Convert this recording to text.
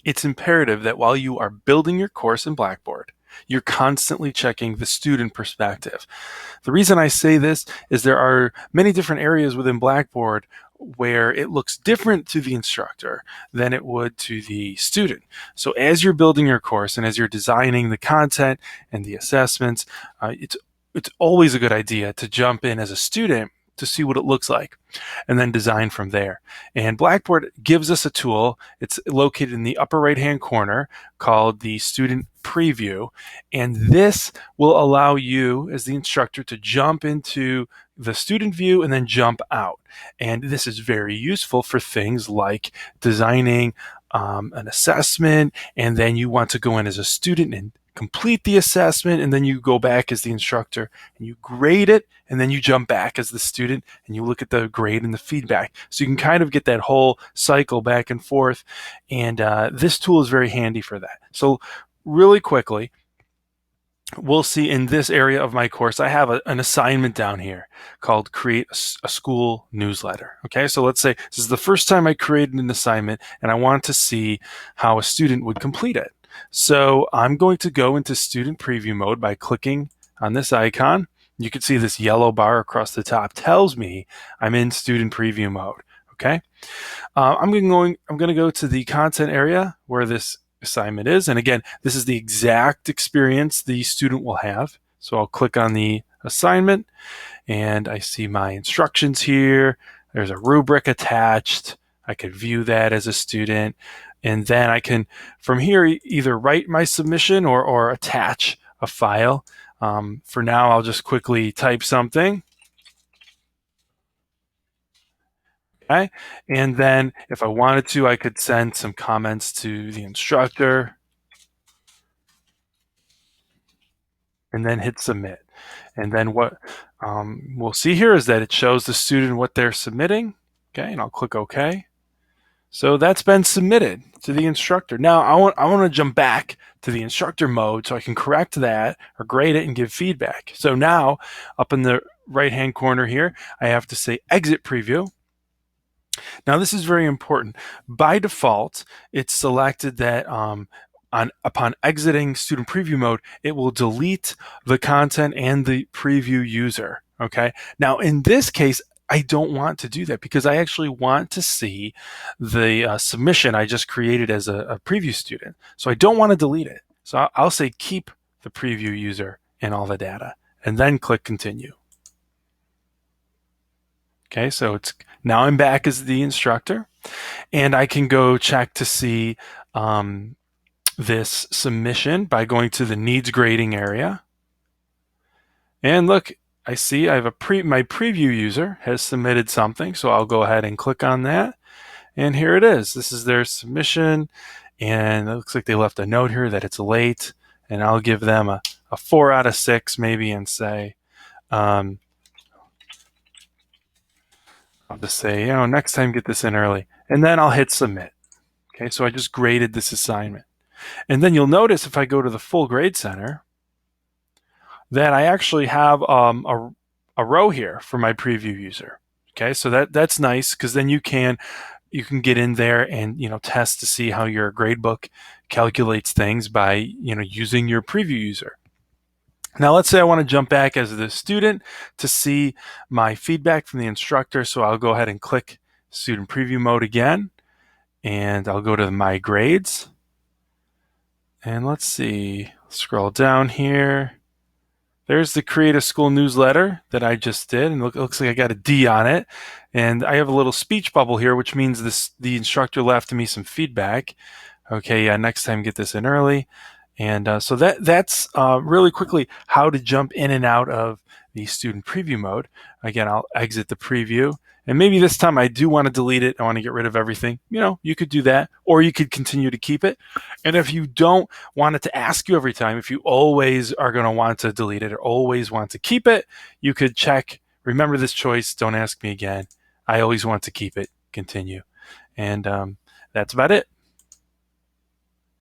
It's imperative that while you are building your course in Blackboard, you're constantly checking the student perspective. The reason I say this is there are many different areas within Blackboard where it looks different to the instructor than it would to the student. So as you're building your course and as you're designing the content and the assessments, it's always a good idea to jump in as a student to see what it looks like and then design from there. And Blackboard gives us a tool. It's located in the upper right hand corner called the student preview. And this will allow you as the instructor to jump into the student view and then jump out. And this is very useful for things like designing an assessment, and then you want to go in as a student and complete the assessment, and then you go back as the instructor and you grade it, and then you jump back as the student and you look at the grade and the feedback. So you can kind of get that whole cycle back and forth, and this tool is very handy for that. So really quickly, we'll see in this area of my course, I have an assignment down here called create a school newsletter. Okay, so let's say this is the first time I created an assignment and I want to see how a student would complete it. So I'm going to go into student preview mode by clicking on this icon. You can see this yellow bar across the top tells me I'm in student preview mode. Okay, I'm going to go to the content area where this assignment is. And again, this is the exact experience the student will have. So I'll click on the assignment and I see my instructions here. There's a rubric attached. I could view that as a student. And then I can, from here, either write my submission or attach a file. For now, I'll just quickly type something. Okay. And then if I wanted to, I could send some comments to the instructor and then hit submit. And then what we'll see here is that it shows the student what they're submitting. Okay, and I'll click OK. So that's been submitted to the instructor. Now I want to jump back to the instructor mode so I can correct that or grade it and give feedback. So now up in the right hand corner here, I have to say exit preview. Now this is very important. By default, it's selected that upon exiting student preview mode, it will delete the content and the preview user. Okay. Now in this case, I don't want to do that because I actually want to see the submission I just created as a preview student. So I don't want to delete it. So I'll say keep the preview user and all the data and then click continue. Okay, so it's now I'm back as the instructor and I can go check to see this submission by going to the needs grading area. And look, I see I have my preview user has submitted something, so I'll go ahead and click on that. And here it is. This is their submission, and it looks like they left a note here that it's late, and I'll give them a 4 out of 6 maybe and say, I'll just say, next time get this in early. And then I'll hit submit. Okay, so I just graded this assignment. And then you'll notice if I go to the full grade center that I actually have a row here for my preview user. Okay, so that's nice because then you can get in there and test to see how your gradebook calculates things by using your preview user. Now let's say I want to jump back as the student to see my feedback from the instructor. So I'll go ahead and click student preview mode again, and I'll go to my grades. And let's see, scroll down here. There's the create a school newsletter that I just did, and it looks like I got a D on it. And I have a little speech bubble here, which means the instructor left me some feedback. Okay, yeah, next time get this in early. And so that's really quickly how to jump in and out of the student preview mode. Again, I'll exit the preview. And maybe this time I do want to delete it. I want to get rid of everything. You could do that, or you could continue to keep it. And if you don't want it to ask you every time, if you always are going to want to delete it or always want to keep it, you could check, remember this choice, don't ask me again. I always want to keep it, continue. And that's about it.